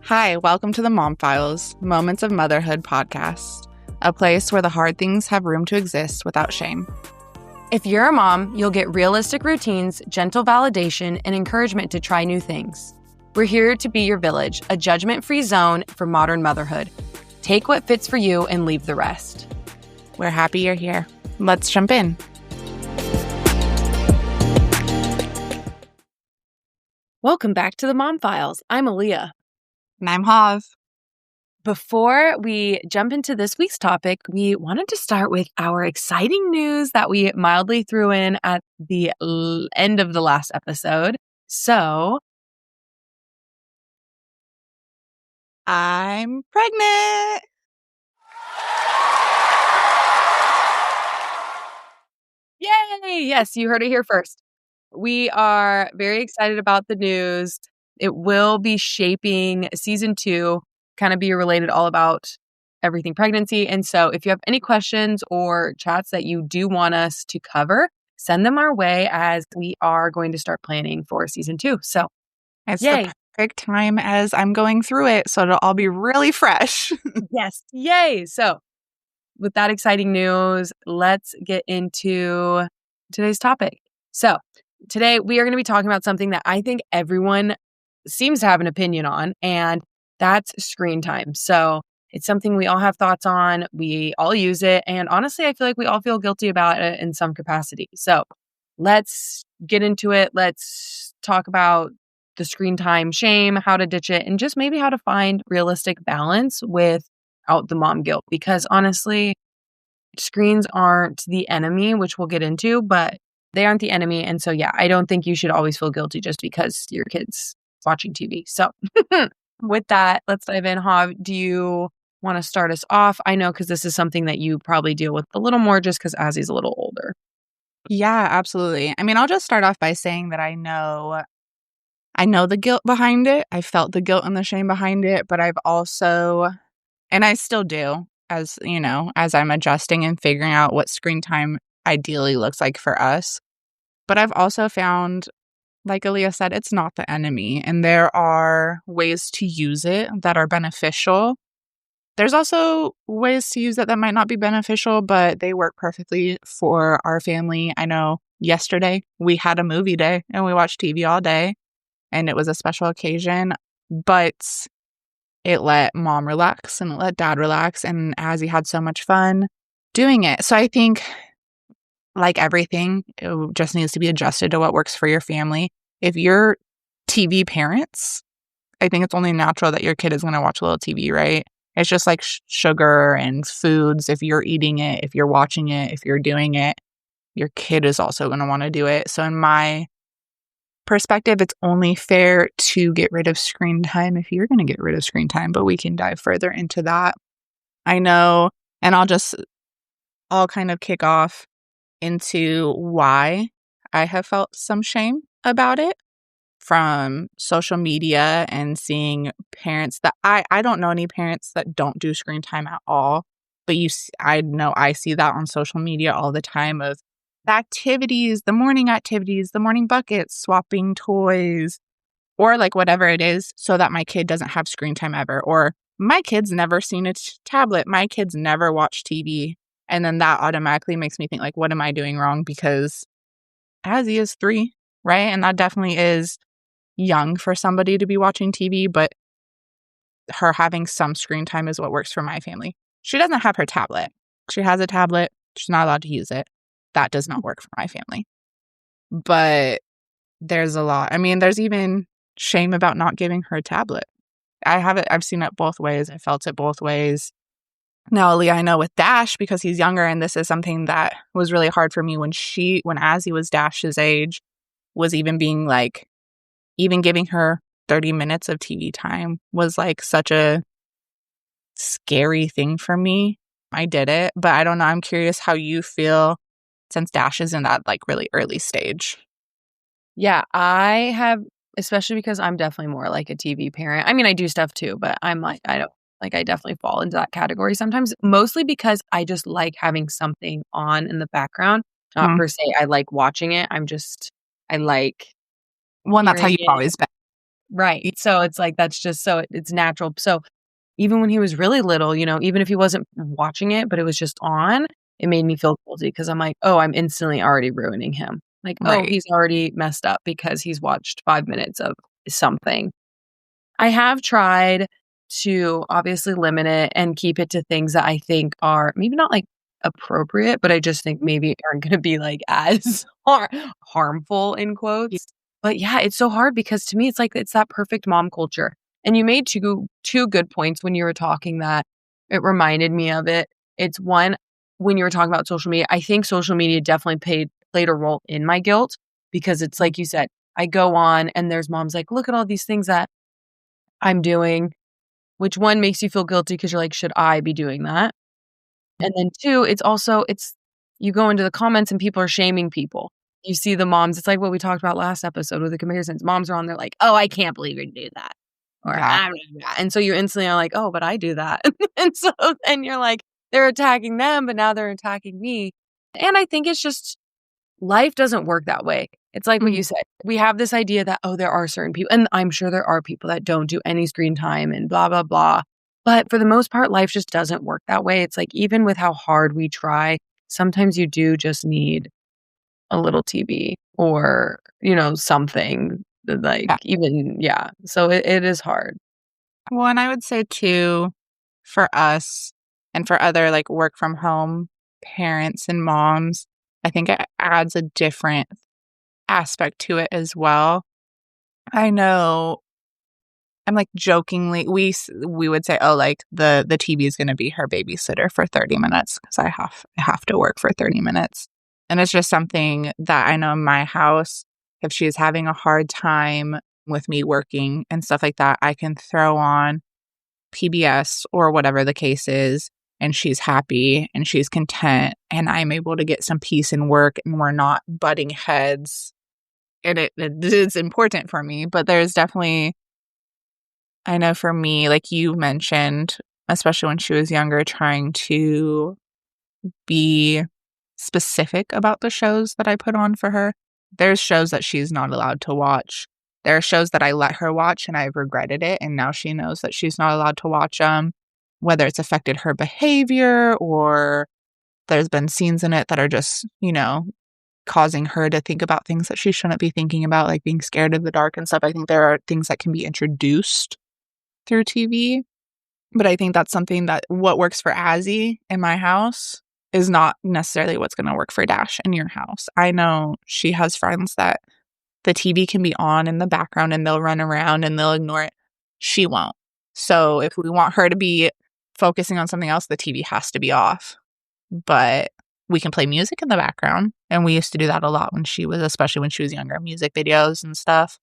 Hi, welcome to the Mom Files, Moments of Motherhood podcast, a place where the hard things have room to exist without shame. If you're a mom, you'll get realistic routines, gentle validation, and encouragement to try new things. We're here to be your village, a judgment-free zone for modern motherhood. Take what fits for you and leave the rest. We're happy you're here. Let's jump in. Welcome back to the Mom Files. I'm Aleea. And I'm Hav. Before we jump into this week's topic, we wanted to start with our exciting news that we mildly threw in at the end of the last episode. So, I'm pregnant. yay! Yes, you heard it here first. We are very excited about the news. It will be shaping season 2, kind of be related all about everything pregnancy. And so if you have any questions or chats that you do want us to cover, send them our way as we are going to start planning for season 2. So It's yay. the perfect time as I'm going through it, so it'll all be really fresh. Yes. Yay. So with that exciting news, let's get into today's topic. So today we are going to be talking about something that I think everyone seems to have an opinion on, and that's screen time. So it's something we all have thoughts on. We all use it. And honestly, I feel like we all feel guilty about it in some capacity. So let's get into it. Let's talk about the screen time shame, how to ditch it, and just maybe how to find realistic balance without the mom guilt. Because honestly, screens aren't the enemy, which we'll get into, but they aren't the enemy. And so, yeah, I don't think you should always feel guilty just because your kid's watching TV. So with that, let's dive in. Hav, do you want to start us off? I know because this is something that you probably deal with a little more just because Azzy's a little older. Yeah, absolutely. I mean, I'll just start off by saying that I know the guilt behind it. I felt the guilt and the shame behind it, but I've also, and I still do, as you know, as I'm adjusting and figuring out what screen time ideally looks like for us. But I've also found, like Aleea said, it's not the enemy, and there are ways to use it that are beneficial. There's also ways to use it that might not be beneficial, but they work perfectly for our family. I know yesterday we had a movie day and we watched TV all day, and it was a special occasion, but it let mom relax and it let dad relax, and Azzy had so much fun doing it. So I think, like everything, it just needs to be adjusted to what works for your family. If you're TV parents, I think it's only natural that your kid is going to watch a little TV, right? It's just like sugar and foods. If you're eating it, if you're watching it, if you're doing it, your kid is also going to want to do it. So in my perspective, it's only fair to get rid of screen time if you're going to get rid of screen time, but we can dive further into that. I know, and I'll kind of kick off into why I have felt some shame about it from social media and seeing parents that I don't know any parents that don't do screen time at all, but I know I see that on social media all the time of the morning buckets, swapping toys, or like whatever it is, so that my kid doesn't have screen time ever, or my kid's never seen a tablet, my kid's never watched TV. And then that automatically makes me think, like, what am I doing wrong? Because Azzy is 3, right? And that definitely is young for somebody to be watching TV, but her having some screen time is what works for my family. She doesn't have her tablet. She has a tablet. She's not allowed to use it. That does not work for my family. But there's a lot. I mean, there's even shame about not giving her a tablet. I've seen it both ways. I felt it both ways. Now, Aleea, I know with Dash, because he's younger, and this is something that was really hard for me when Azzy was Dash's age, was even being like, even giving her 30 minutes of TV time was like such a scary thing for me. I did it, but I don't know. I'm curious how you feel since Dash is in that like really early stage. Yeah, I have, especially because I'm definitely more like a TV parent. I mean, I do stuff too, but I'm like, I definitely fall into that category sometimes, mostly because I just like having something on in the background. Not per se, I like watching it. I like Well, that's how hearing you've it. always been. Right. So it's like that's just so it's natural. So even when he was really little, even if he wasn't watching it, but it was just on, it made me feel guilty because I'm like, "Oh, I'm instantly already ruining him." Like, "Oh, Right. he's already messed up because he's watched 5 minutes of something." I have tried to obviously limit it and keep it to things that I think are maybe not, like, appropriate, but I just think maybe aren't gonna be, like, as harmful in Yeah. quotes. But yeah, it's so hard because to me, it's like it's that perfect mom culture. And you made two good points when you were talking that it reminded me of it. It's one, when you were talking about social media, I think social media definitely played a role in my guilt because it's Mm. like you said, I go on and there's moms like, "Look at all these things that I'm doing," which one makes you feel guilty because 'cause you're like, "Should I be doing that?" And then 2, it's you go into the comments and people are shaming people. You see the moms, it's like what we talked about last episode with the comparisons. Moms are on there like, "Oh, I can't believe you do that," or, Yeah. "I don't do that," and so you instantly are like, "Oh, but I do that." And so then you're like, they're attacking them, but now they're attacking me. And I think it's just life doesn't work that way. It's like what you Mhm. said. We have this idea that, oh, there are certain people, and I'm sure there are people that don't do any screen time and blah, blah, blah. But for the most part, life just doesn't work that way. It's like, even with how hard we try, sometimes you do just need a little TV or, something like Yeah. even, yeah. So it is hard. Well, and I would say too, for us and for other, like, work from home parents and moms, I think it adds a different aspect to it as well. I know I'm, like, jokingly we would say, "Oh, like, the TV is gonna be her babysitter for 30 minutes because I have to work for 30 minutes." And it's just something that I know in my house, if she's having a hard time with me working and stuff like that, I can throw on PBS or whatever the case is, and she's happy and she's content, and I'm able to get some peace in work, and we're not butting heads, and it is important for me, but there's definitely I know for me, like you mentioned, especially when she was younger, trying to be specific about the shows that I put on for her. There's shows that she's not allowed to watch. There are shows that I let her watch and I've regretted it, and now she knows that she's not allowed to watch them, whether it's affected her behavior or there's been scenes in it that are just, causing her to think about things that she shouldn't be thinking about, like being scared of the dark and stuff. I think there are things that can be introduced through TV. But I think that's something that what works for Azzy in my house is not necessarily what's gonna work for Dash in your house. I know she has friends that the TV can be on in the background and they'll run around and they'll ignore it. She won't. So if we want her to be focusing on something else, the TV has to be off. But we can play music in the background, and we used to do that a lot when she was especially when she was younger, music videos and stuff.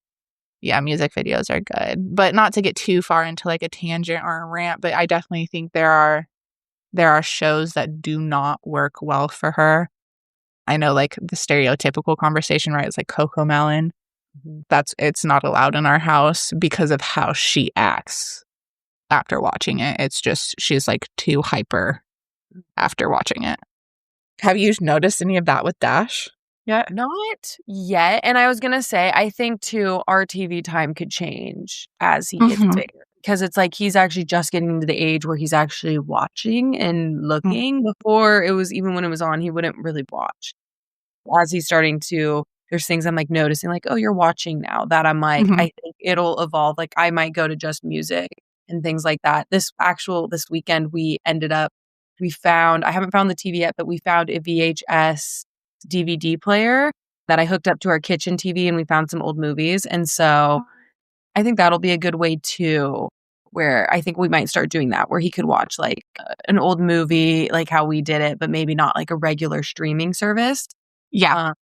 Yeah, music videos are good, but not to get too far into, like, a tangent or a rant, but I definitely think there are shows that do not work well for her. I know, like, the stereotypical conversation, right, is like Cocomelon. Mhm. It's not allowed in our house because of how she acts after watching it. It's just she's, like, too hyper after watching it. Have you noticed any of that with Dash yet? Not yet, and I was gonna say, I think too, our TV time could change as he gets Mhm. bigger, because it's like he's actually just getting to the age where he's actually watching and Mm, looking. Before, it was even when it was on, he wouldn't really watch. As he's starting to there's things I'm, like, noticing, like, "Oh, you're watching now," that I'm like, mhm. I think it'll evolve, like, I might go to just music and things like that. This weekend, we found I haven't found the TV yet, but we found a VHS DVD player that I hooked up to our kitchen TV, and we found some old movies, and so I think that'll be a good way too, where I think we might start doing that, where he could watch, like, an old movie, like how we did it, but maybe not like a regular streaming service. Yeah. Uh,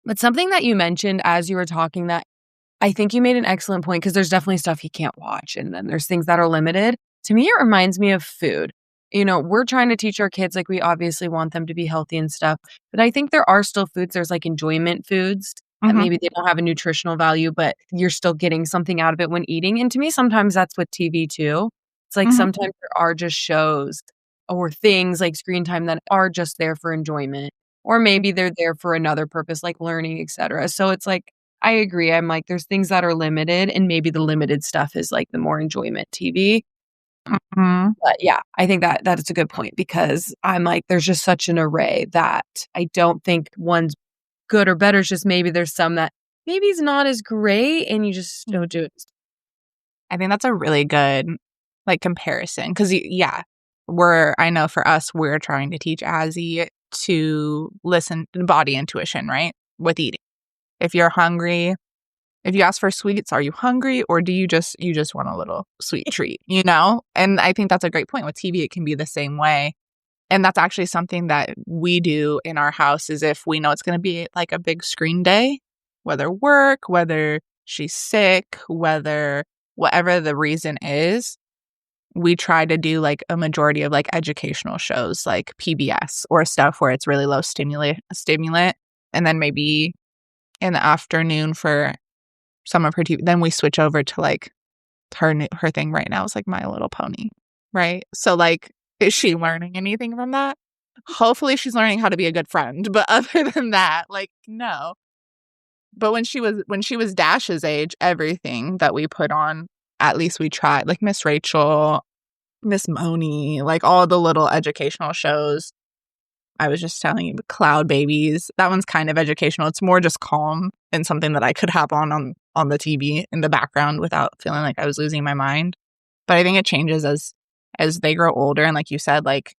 but something that you mentioned as you were talking that I think you made an excellent point because there's definitely stuff he can't watch, and then there's things that are limited. To me, it reminds me of food. We're trying to teach our kids, like, we obviously want them to be healthy and stuff, but I think there are still foods, there's, like, enjoyment foods that Mhm. maybe they don't have a nutritional value, but you're still getting something out of it when eating, and to me, sometimes that's with TV too. It's like Mhm. sometimes there are just shows or things like screen time that are just there for enjoyment, or maybe they're there for another purpose, like learning, etcetera. So it's like I agree. I'm like, there's things that are limited, and maybe the limited stuff is like the more enjoyment TV. Mhm. But yeah, I think that is a good point because I'm like, there's just such an array that I don't think one's good or better. It's just maybe there's some that maybe is not as great and you just don't do it. I think that's a really good, like, comparison because yeah, I know for us, we're trying to teach Azzy to listen to body intuition, right, with eating. If you're hungry, if you ask for sweets, are you hungry or do you just want a little sweet treat, you know? And I think that's a great point. With TV, it can be the same way. And that's actually something that we do in our house is if we know it's gonna be, like, a big screen day, whether work, whether she's sick, whether whatever the reason is, we try to do, like, a majority of, like, educational shows, like PBS or stuff where it's really low stimulant, and then maybe in the afternoon for some of her TV then we switch over to, like, her thing right now is, like, My Little Pony, right? So, like, is she learning anything from that? Hopefully, she's learning how to be a good friend, but other than that, like, no. But when she was Dash's age, everything that we put on, at least we tried, like Miss Rachel, Miss Moni, like, all the little educational shows. I was just telling you, Cloud Babies, that one's kind of educational. It's more just calm and something that I could have on the TV in the background without feeling like I was losing my mind. But I think it changes as they grow older, and like you said, like,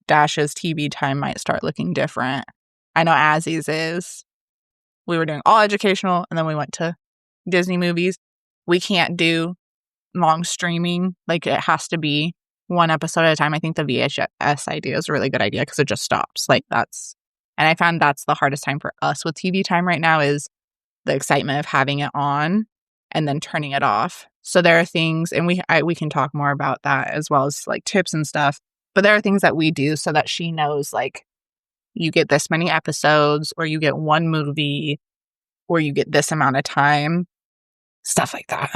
Dash's TV time might start looking different. I know Azzy's is. We were doing all educational, and then we went to Disney movies. We can't do long streaming. Like, it has to be one episode at a time. I think the VHS idea is a really good idea because it just stops. Like, and I found that's the hardest time for us with TV time right now is the excitement of having it on and then turning it off. So there are things, and we can talk more about that as well as like tips and stuff. But there are things that we do so that she knows, like, you get this many episodes, or you get one movie, or you get this amount of time, stuff like that.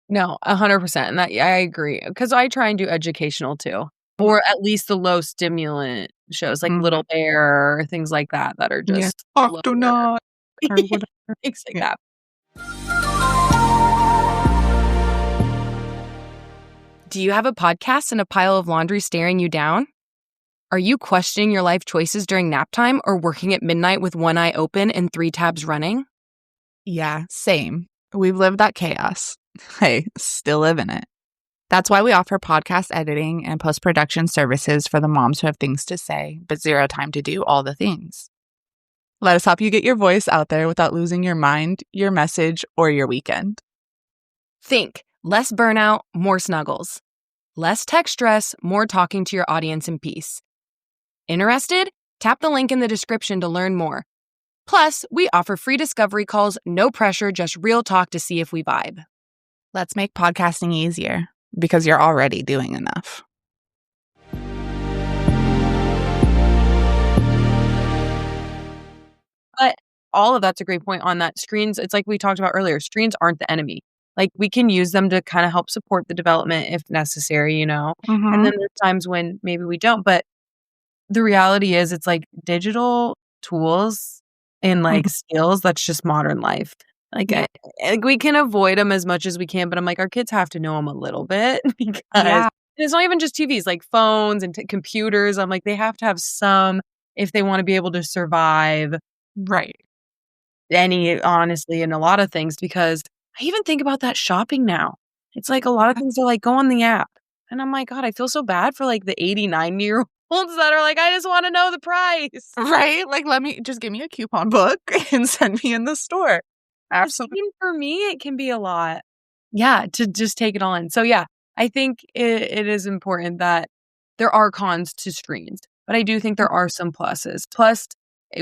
No, 100%. And that, yeah, I agree. Because I try and do educational too, or at least the low stimulant shows like Mhm. Little Bear, things like that, that are Yeah. just lower. Octonaut or whatever. Things like Yeah. that. Do you have a podcast and a pile of laundry staring you down? Are you questioning your life choices during nap time or working at midnight with one eye open and 3 tabs running? Yeah, same. We've lived that chaos. Hey, still live in it. That's why we offer podcast editing and post-production services for the moms who have things to say, but zero time to do all the things. Let us help you get your voice out there without losing your mind, your message, or your weekend. Think less burnout, more snuggles. Less tech stress, more talking to your audience in peace. Interested? Tap the link in the description to learn more. Plus, we offer free discovery calls, no pressure, just real talk to see if we vibe. Let's make podcasting easier because you're already doing enough. But all of that's a great point on that. Screens, it's like we talked about earlier, screens aren't the enemy. Like, we can use them to kind of help support the development if necessary, you know? And Mm-hmm. then there's times when maybe we don't. But the reality is, it's like digital tools and like skills, that's just modern life. Like, Yeah. like we can avoid them as much as we can, but I'm like, our kids have to know them a little bit because Yeah. it's not even just TVs, like phones and computers. I'm like, they have to have some if they want to be able to survive Right. honestly, in a lot of things, because I even think about that shopping now. It's like a lot of things are like, go on the app. And I'm like, God, I feel so bad for like the 80, 90-year-olds that are like, I just want to know the price. Right? Like, just give me a coupon book and send me in the store. Absolutely. Even for me, it can be a lot. Yeah, to just take it all in. So yeah, I think it is important that there are cons to screens, but I do think there are some pluses. Plus,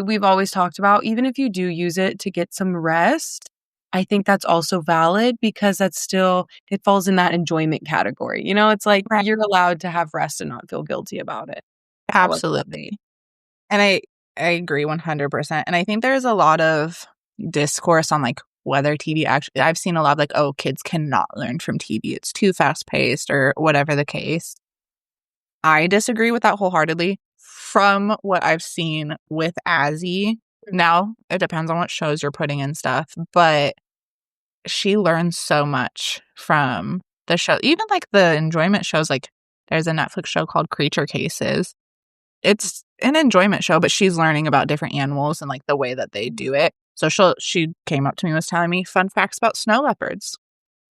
we've always talked about, even if you do use it to get some rest, I think that's also valid because that's still, it falls in that enjoyment category. You know, it's like Right. you're allowed to have rest and not feel guilty about it. Absolutely. And I agree 100%. And I think there's a lot of discourse on, like, whether TV actually, I've seen a lot of, like, oh, kids cannot learn from TV. It's too fast paced or whatever the case. I disagree with that wholeheartedly. From what I've seen with Azzy, Now, it depends on what shows you're putting and stuff, but she learns so much from the show. Even, like, the enjoyment shows, like, there's a Netflix show called Creature Cases. It's an enjoyment show, but she's learning about different animals and, like, the way that they do it. So she came up to me and was telling me fun facts about snow leopards.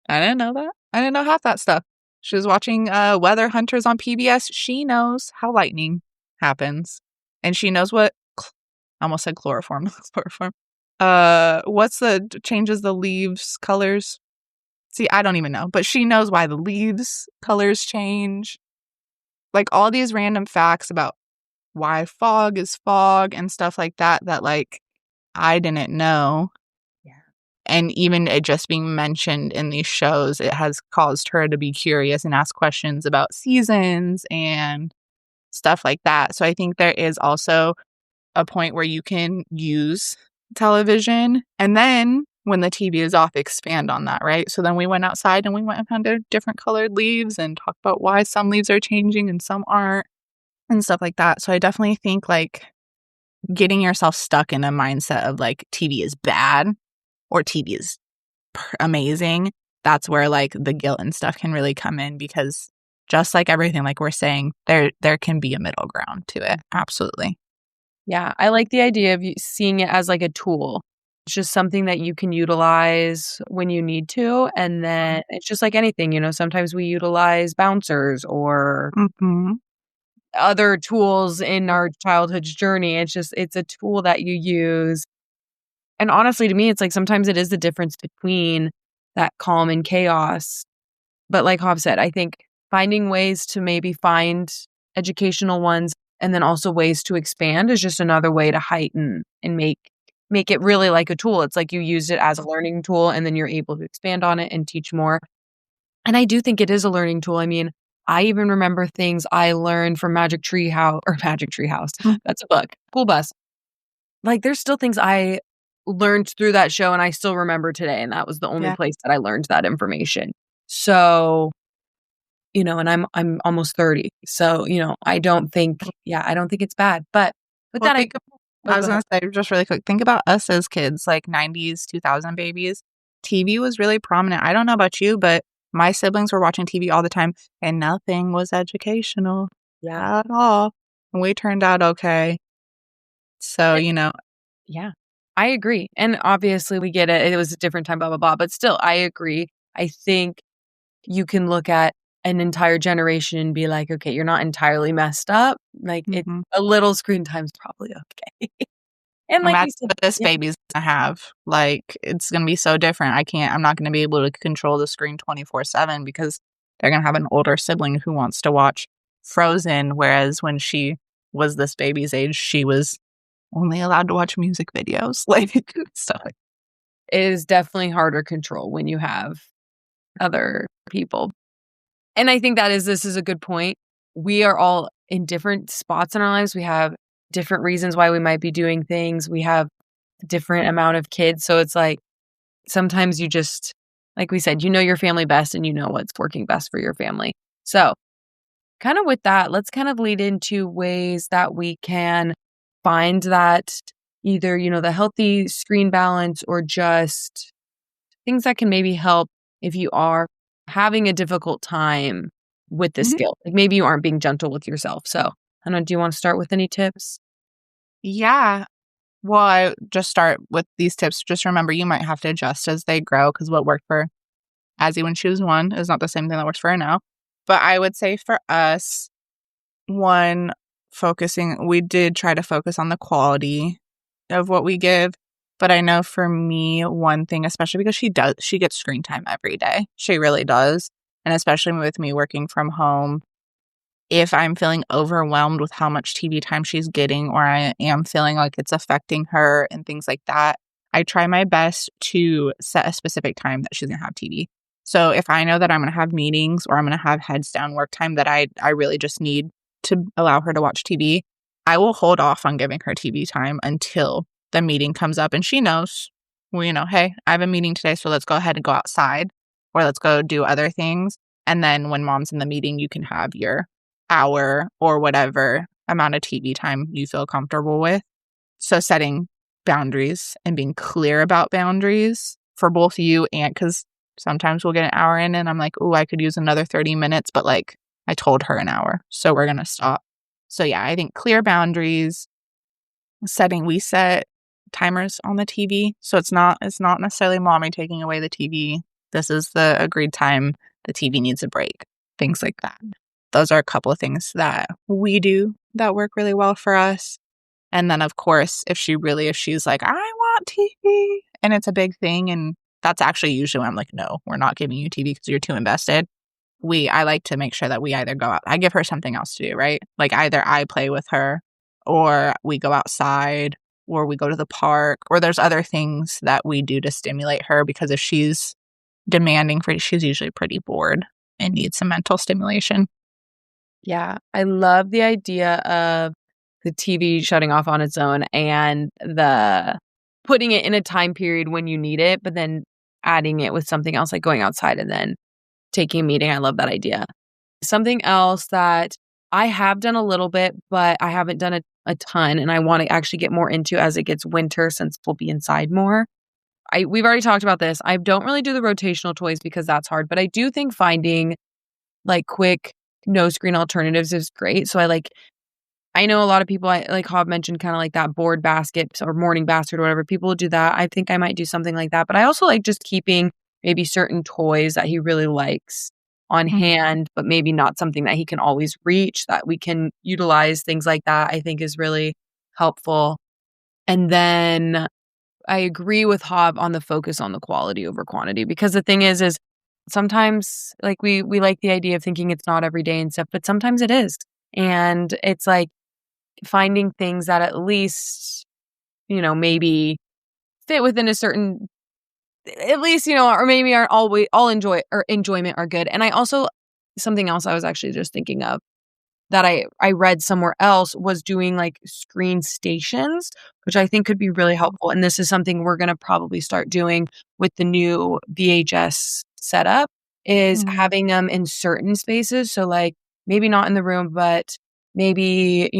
I didn't know that. I didn't know half that stuff. She was watching Weather Hunters on PBS. She knows how lightning happens. And she knows what I almost said chloroform. Chloroform. What's the changes the leaves colors? See, I don't even know, but she knows why the leaves colors change. Like, all these random facts about why fog is fog and stuff like that like, I didn't know. Yeah. And even it just being mentioned in these shows, it has caused her to be curious and ask questions about seasons and stuff like that. So I think there is also a point where you can use television, and then when the TV is off, expand on that, right? So then we went outside and we went and found different colored leaves and talked about why some leaves are changing and some aren't and stuff like that. So I definitely think, like, getting yourself stuck in a mindset of, like, TV is bad or TV is amazing, that's where, like, the guilt and stuff can really come in, because just like everything, like we're saying, there can be a middle ground to it. Absolutely. Yeah, I like the idea of seeing it as like a tool. It's just something that you can utilize when you need to. And then it's just like anything, sometimes we utilize bouncers or Mm-hmm. other tools in our childhood's journey. It's a tool that you use. And honestly, to me, it's like sometimes it is the difference between that calm and chaos. But like Hav said, I think finding ways to maybe find educational ones and then also ways to expand is just another way to heighten and make it really like a tool. It's like you used it as a learning tool and then you're able to expand on it and teach more. And I do think it is a learning tool. I mean, I even remember things I learned from Magic Tree House. That's a book. School Bus. Like, there's still things I learned through that show and I still remember today. And that was the only Yeah. place that I learned that information. So, and I'm almost 30. So, I don't think it's bad. But with Well, that, I was going to say, just really quick, think about us as kids, like 90s, 2000 babies. TV was really prominent. I don't know about you, but my siblings were watching TV all the time, and nothing was educational at all. And we turned out okay. So, Yeah, I agree. And obviously we get it. It was a different time, blah, blah, blah. But still, I agree. I think you can look at an entire generation and be like, okay, you're not entirely messed up. Like, it's a little screen time's probably okay. And like imagine you said, what this baby's going to have. Like, it's going to be so different. I'm not going to be able to control the screen 24/7 because they're going to have an older sibling who wants to watch Frozen. Whereas when she was this baby's age, she was only allowed to watch music videos, like stuff like it is definitely harder control when you have other people. And I think this is a good point. We are all in different spots in our lives. We have different reasons why we might be doing things. We have a different amount of kids. So it's like, sometimes you just, like we said, your family best and you know what's working best for your family. So kind of with that, let's kind of lead into ways that we can find that either, the healthy screen balance or just things that can maybe help if you are having a difficult time with this Mhm. skill. Like maybe you aren't being gentle with yourself. So I don't know, do you want to start with any tips? Yeah. Well, I just start with these tips. Just remember, you might have to adjust as they grow, because what worked for Azzy when she was 1 is not the same thing that works for her now. But I would say for us, one, we did try to focus on the quality of what we give. But I know for me, one thing, especially because she gets screen time every day. She really does. And especially with me working from home, if I'm feeling overwhelmed with how much TV time she's getting, or I am feeling like it's affecting her and things like that, I try my best to set a specific time that she's going to have TV. So if I know that I'm going to have meetings or I'm going to have heads down work time that I really just need to allow her to watch TV, I will hold off on giving her TV time until the meeting comes up and she knows, well, hey, I have a meeting today, so let's go ahead and go outside or let's go do other things. And then when mom's in the meeting, you can have your hour or whatever amount of TV time you feel comfortable with. So setting boundaries and being clear about boundaries for both you and because sometimes we'll get an hour in and I'm like, oh, I could use another 30 minutes, but like I told her an hour, so we're going to stop. So yeah, I think clear boundaries, we set timers on the TV. So it's not necessarily mommy taking away the TV. This is the agreed time. The TV needs a break. Things like that. Those are a couple of things that we do that work really well for us. And then of course, if she's like, I want TV and it's a big thing, and that's actually usually when I'm like, no, we're not giving you TV because you're too invested. I like to make sure that we either go out, I give her something else to do, right? Like either I play with her or we go outside or we go to the park or there's other things that we do to stimulate her because if she's she's usually pretty bored and needs some mental stimulation. Yeah, I love the idea of the TV shutting off on its own and the putting it in a time period when you need it, but then adding it with something else like going outside and then taking a meeting. I love that idea. Something else that I have done a little bit, but I haven't done a ton, and I want to actually get more into as it gets winter since we'll be inside more. We've already talked about this. I don't really do the rotational toys because that's hard, but I do think finding like quick no screen alternatives is great. So I know a lot of people, like Hav mentioned, kind of like that board basket or morning basket or whatever. People will do that. I think I might do something like that. But I also like just keeping maybe certain toys that he really likes on hand, but maybe not something that he can always reach, that we can utilize. Things like that, I think is really helpful. And then I agree with Hav on the focus on the quality over quantity, because the thing is sometimes like we like the idea of thinking it's not every day and stuff, but sometimes it is. And it's like finding things that at least, maybe fit within a certain, at least, or maybe aren't always all enjoyment are good. And I also, something else I was actually just thinking of that I read somewhere else was doing like screen stations, which I think could be really helpful. And this is something we're going to probably start doing with the new VHS setup, is having them in certain spaces. So like maybe not in the room, but maybe,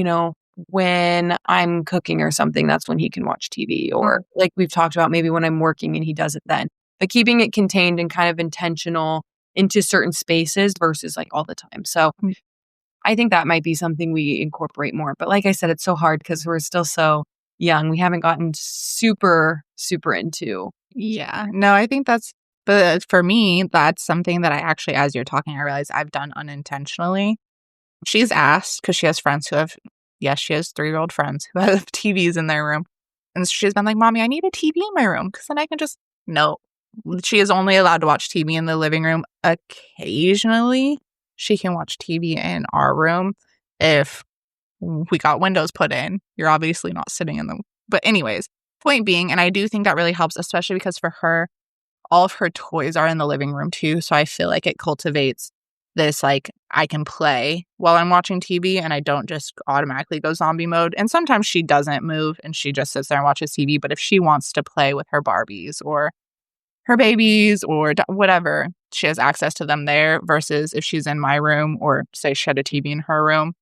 when I'm cooking or something, that's when he can watch TV, or like we've talked about, maybe when I'm working and he does it then. But keeping it contained and kind of intentional into certain spaces versus like all the time. So I think that might be something we incorporate more. But like I said, it's so hard because we're still so young. We haven't gotten super, super into. Yeah. No, I think but for me, that's something that I actually, as you're talking, I realize I've done unintentionally. She's asked because she has friends she has 3-year-old friends who have TVs in their room. And she's been like, Mommy, I need a TV in my room because then I can just, no. She is only allowed to watch TV in the living room. Occasionally, she can watch TV in our room if we got windows put in. You're obviously not sitting in them. But anyways, point being, and I do think that really helps, especially because for her, all of her toys are in the living room too. So I feel like it cultivates this, like, I can play while I'm watching TV and I don't just automatically go zombie mode. And sometimes she doesn't move and she just sits there and watches TV. But if she wants to play with her Barbies or her babies or whatever, she has access to them there, versus if she's in my room or say she had a TV in her room,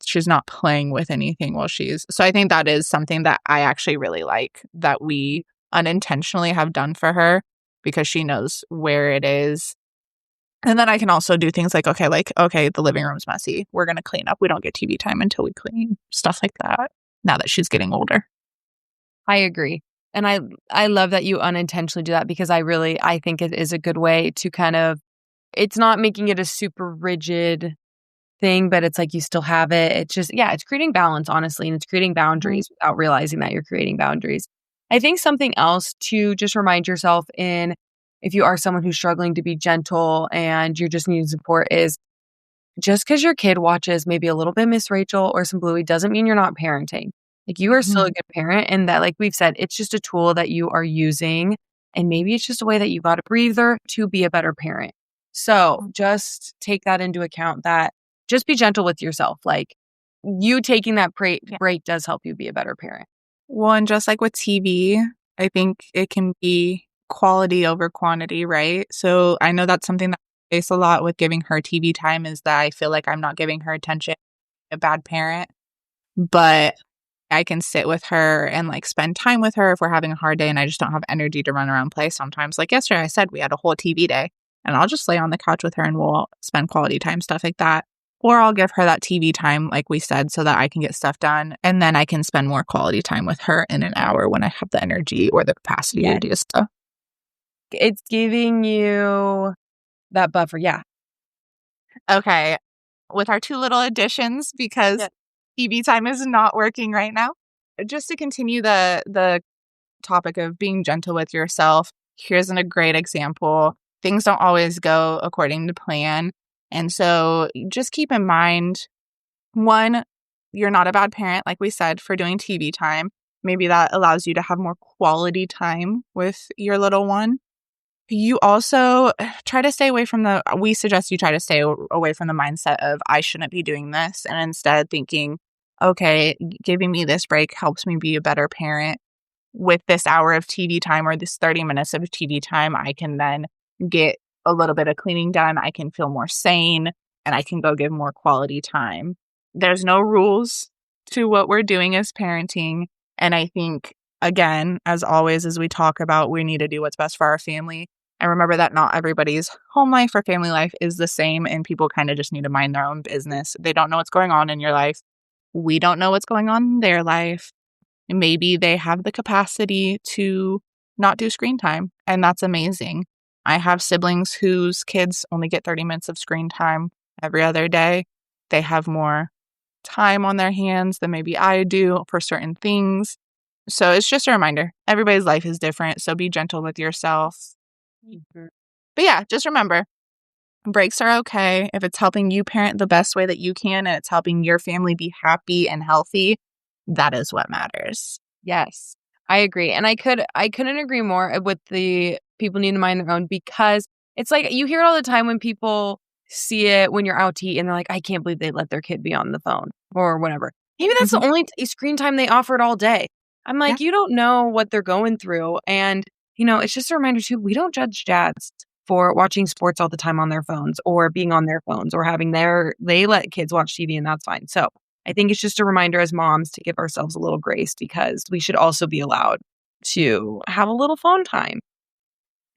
she's not playing with anything while so I think that is something that I actually really like that we unintentionally have done for her, because she knows where it is. And then I can also do things like, okay, the living room's messy, we're going to clean up. We don't get TV time until we clean, stuff like that, now that she's getting older. I agree. And I love that you unintentionally do that, because I think it is a good way to kind of, it's not making it a super rigid thing, but it's like you still have it. It's just, it's creating balance, honestly, and it's creating boundaries without realizing that you're creating boundaries. I think something else to just remind yourself in, if you are someone who's struggling to be gentle and you're just needing support, is just because your kid watches maybe a little bit Miss Rachel or some Bluey doesn't mean you're not parenting. Like, you are still a good parent, and that, like we've said, it's just a tool that you are using, and maybe it's just a way that you got a breather to be a better parent. So just take that into account, that just be gentle with yourself. Like, you taking that break does help you be a better parent. Well, and just like with TV, I think it can be quality over quantity, right? So I know that's something that I face a lot with giving her TV time, is that I feel like I'm not giving her attention, a bad parent. But I can sit with her and like spend time with her if we're having a hard day and I just don't have energy to run around play sometimes. Like yesterday, I said we had a whole TV day and I'll just lay on the couch with her and we'll spend quality time, stuff like that. Or I'll give her that TV time, like we said, so that I can get stuff done. And then I can spend more quality time with her in an hour when I have the energy or the capacity to do stuff. It's giving you that buffer. Yeah. Okay. With our two little additions, because TV time is not working right now. Just to continue the topic of being gentle with yourself, here's a great example. Things don't always go according to plan. And so just keep in mind, one, you're not a bad parent, like we said, for doing TV time. Maybe that allows you to have more quality time with your little one. You also try to stay away from we suggest you try to stay away from the mindset of, I shouldn't be doing this. And instead thinking, okay, giving me this break helps me be a better parent. With this hour of TV time or this 30 minutes of TV time, I can then get a little bit of cleaning done. I can feel more sane and I can go give more quality time. There's no rules to what we're doing as parenting. And I think, again, as always, as we talk about, we need to do what's best for our family. And remember that not everybody's home life or family life is the same, and people kind of just need to mind their own business. They don't know what's going on in your life. We don't know what's going on in their life. Maybe they have the capacity to not do screen time, and that's amazing. I have siblings whose kids only get 30 minutes of screen time every other day. They have more time on their hands than maybe I do for certain things. So it's just a reminder. Everybody's life is different, so be gentle with yourself. But yeah, just remember, breaks are okay. If it's helping you parent the best way that you can and it's helping your family be happy and healthy, that is what matters. Yes, I agree. And I couldn't agree more with the people need to mind their own, because it's like you hear it all the time when people see it when you're out to eat and they're like, I can't believe they let their kid be on the phone or whatever. Maybe that's the only screen time they offered all day. I'm like, you don't know what they're going through. And it's just a reminder too, we don't judge dads for watching sports all the time on their phones or being on their phones or they let kids watch TV, and that's fine. So I think it's just a reminder as moms to give ourselves a little grace, because we should also be allowed to have a little phone time.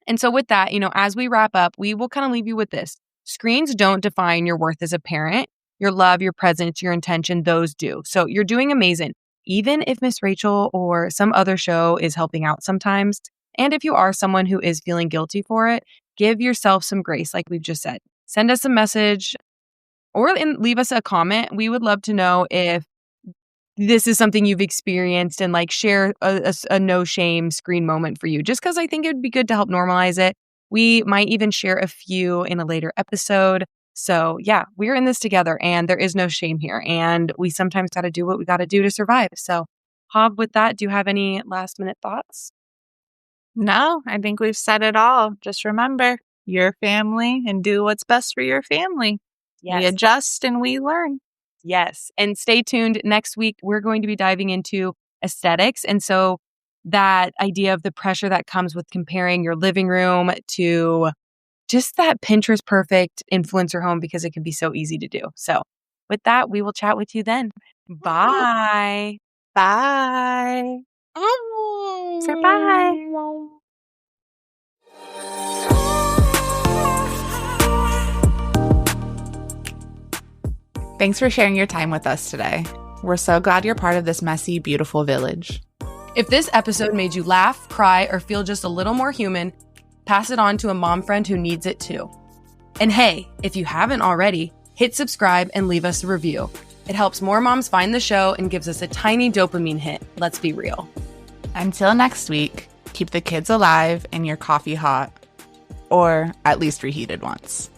And so with that, as we wrap up, we will kind of leave you with this. Screens don't define your worth as a parent. Your love, your presence, your intention, those do. So you're doing amazing. Even if Miss Rachel or some other show is helping out sometimes, and if you are someone who is feeling guilty for it, give yourself some grace, like we've just said. Send us a message or leave us a comment. We would love to know if this is something you've experienced, and like share a no shame screen moment for you, just because I think it would be good to help normalize it. We might even share a few in a later episode. So yeah, we're in this together and there is no shame here. And we sometimes got to do what we got to do to survive. So Hav, with that, do you have any last minute thoughts? No, I think we've said it all. Just remember, your family, and do what's best for your family. Yes. We adjust and we learn. Yes. And stay tuned. Next week, we're going to be diving into aesthetics. And so that idea of the pressure that comes with comparing your living room to just that Pinterest perfect influencer home, because it can be so easy to do. So with that, we will chat with you then. Bye. Bye. So bye. Thanks for sharing your time with us today. We're so glad you're part of this messy, beautiful village. If this episode made you laugh, cry, or feel just a little more human, pass it on to a mom friend who needs it too. And hey, if you haven't already, hit subscribe and leave us a review. It helps more moms find the show and gives us a tiny dopamine hit. Let's be real. Until next week, keep the kids alive and your coffee hot, or at least reheated once.